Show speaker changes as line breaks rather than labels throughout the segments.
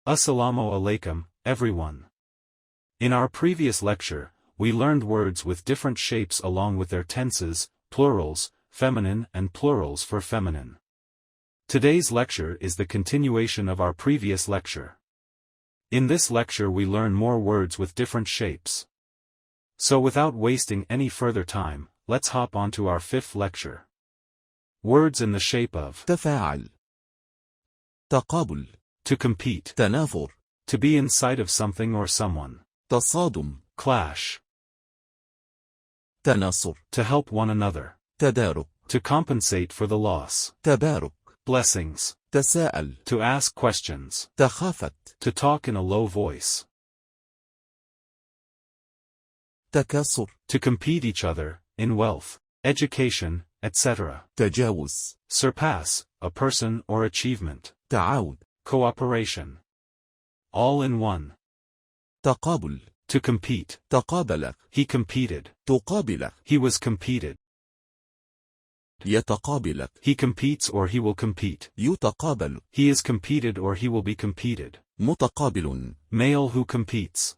Assalamu alaikum, everyone. In our previous lecture, we learned words with different shapes along with their tenses, plurals, feminine and plurals for feminine. Today's lecture is the continuation of our previous lecture. In this lecture we learn more words with different shapes. So without wasting any further time, let's hop on to our fifth lecture. Words in the shape of
تفاعل تقابل
to compete,
تنافر
to be in sight of something or someone,
تصادم
clash,
تناصر
to help one another,
تدارك
to compensate for the loss,
تبارك
blessings,
تساءل
to ask questions,
تخافت
to talk in a low voice,
تكاثر
to compete each other, in wealth, education, etc.
تجاوز
Surpass, a person or achievement.
تعاود
Cooperation. All in one.
تقابل
To compete.
تقابل
He competed.
تقابل
He was competed.
يتقابل
He competes or he will compete.
يتقابل
He is competed or he will be competed.
متقابل
Male who competes.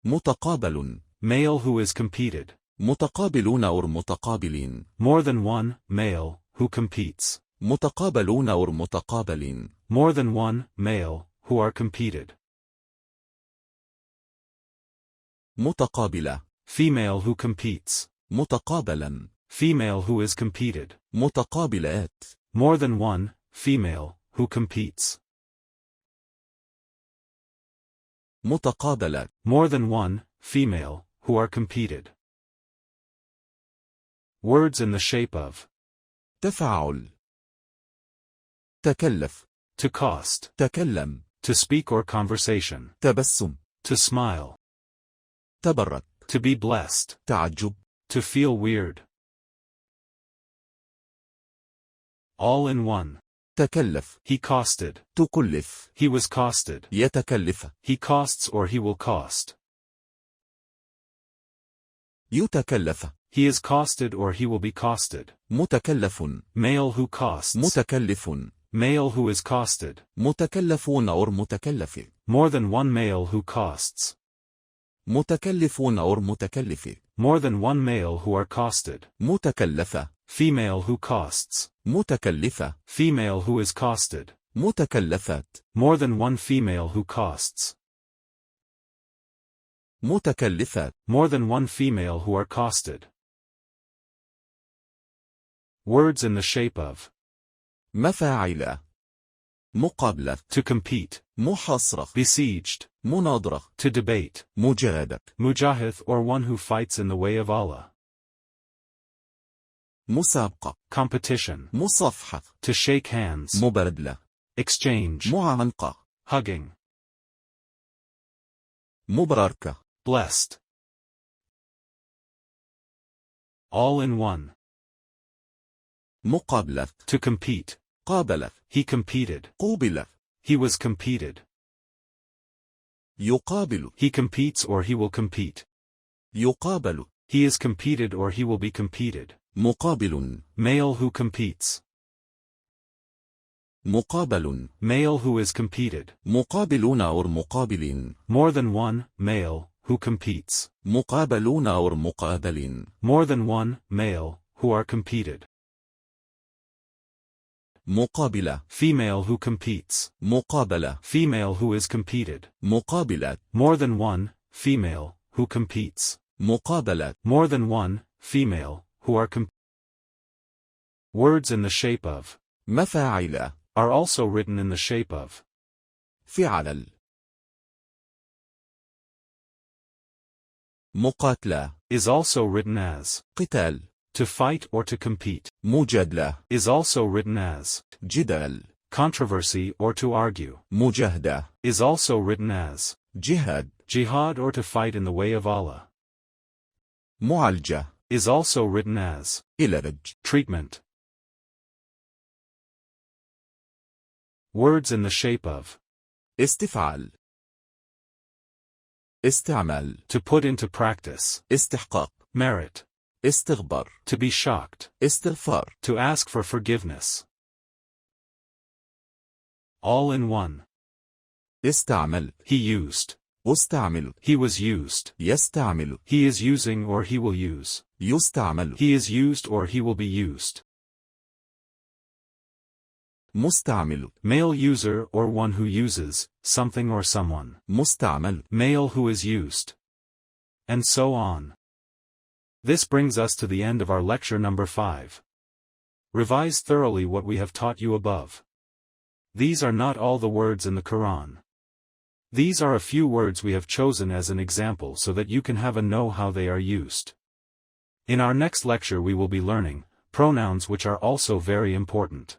متقابل
Male who is competed.
متقابلون أو متقابلين
More than one, male, who competes.
متقابلون أو متقابلين
More than one, male, who are competed.
متقابلة
Female who competes.
متقابلا
Female who is competed.
متقابلات
More than one, female, who competes.
متقابلة
More than one, female, who are competed. Words in the shape of
تفاعل تكلف
to cost,
تكلم
to speak or conversation,
تبسم
to smile,
تبرك
to be blessed,
تعجب
to feel weird. All in one.
تكلف
He costed.
تكلف
He was costed.
يتكلف
He costs or he will cost.
يتكلف
He is costed or he will be costed.
متكلف
Male who costs.
متكلف
Male who is costed.
متكلفون أو متكلف
More than one male who costs.
متكلفون أو متكلف
More than one male who are costed.
متكلفة
Female who costs.
متكلفة
Female who is costed.
متكلفات
More than one female who costs.
متكلفات
More than one female who are costed. Words in the shape of
مفاعل مقابلة
to compete,
محاصرة
besieged,
مناظرة
to debate,
مجاهدة
mujahid or one who fights in the way of Allah,
مسابقة
competition,
مصافحة
to shake hands,
مبادلة
exchange,
معانقة
hugging,
مباركة
blessed. All in one.
مقابلة
To compete.
قابلة
He competed.
قوبلة
He was competed.
يقابل
He competes or he will compete.
يقابل
He is competed or he will be competed.
مقابل
Male who competes.
مقابل
Male who is competed.
مقابلون أو مقابلين
More than one, male, who competes.
مقابلون أو مقابلين
More than one, male, who are competed.
مقابلة
Female who competes.
مقابلة
Female who is competed.
مقابلات
More than one, female, who competes.
مقابلات
More than one, female, who are Words in the shape of
مفاعل
are also written in the shape of
فعل مقاتلة
is also written as
قتال
to fight or to compete,
مجادلة
is also written as
جدال
controversy or to argue,
مجاهدة
is also written as
جهاد
jihad or to fight in the way of Allah,
معالجة
is also written as
علاج
treatment. Words in the shape of
استفعال استعمال
to put into practice,
استحقاق
merit,
استغبار
to be shocked,
استغفار
to ask for forgiveness. All in one.
استعمل.
He used.
أستعمل.
He was used.
يستعمل.
He is using or he will use.
يستعمل.
He is used or he will be used.
مستعمل.
Male user or one who uses something or someone.
مستعمل.
Male who is used. And so on. This brings us to the end of our lecture number 5. Revise thoroughly what we have taught you above. These are not all the words in the Quran. These are a few words we have chosen as an example so that you can have a know how they are used. In our next lecture we will be learning pronouns, which are also very important.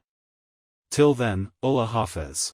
Till then, Allah Hafez.